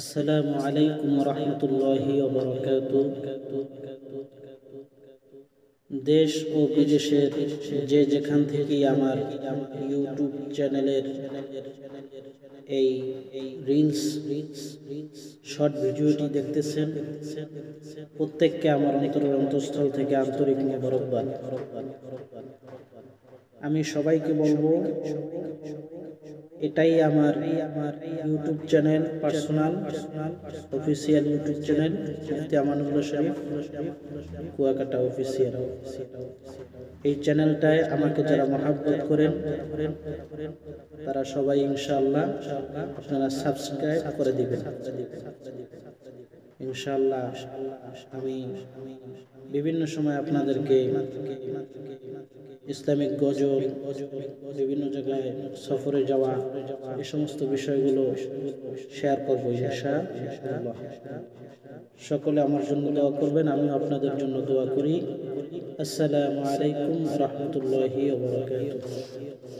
আসসালামু আলাইকুম রহমতুল্লাহি ওয়া বারাকাতুহু। দেশ ও বিদেশের যে যেখান থেকেই আমার ইউটিউব চ্যানেলের এই রিলস শর্ট ভিডিওটি দেখতেছেন, প্রত্যেককে আমার অন্তরের অন্তঃস্থল থেকে আন্তরিক মোবারকবাদ। আমি সবাইকে বলবো, এটাই আমার YouTube channel, personal official YouTube channel Mufti Amanullah Sharif Kuakata official. এই চ্যানেলটায় আমাকে যারা মহব্বত করেন তারা সবাই ইনশাআল্লাহ আপনারা সাবস্ক্রাইব করে দিবেন। ইনশাআল্লাহ আমি বিভিন্ন সময় আপনাদেরকে ইসলামিক গজল, বিভিন্ন জায়গায় সফরে যাওয়া, এই সমস্ত বিষয়গুলো শেয়ার করবো ইনশাআল্লাহ। সকলে আমার জন্য দোয়া করবেন, আমিও আপনাদের জন্য দোয়া করি। আসসালামু আলাইকুম ওয়া রাহমাতুল্লাহি ওয়া বারাকাতুহু।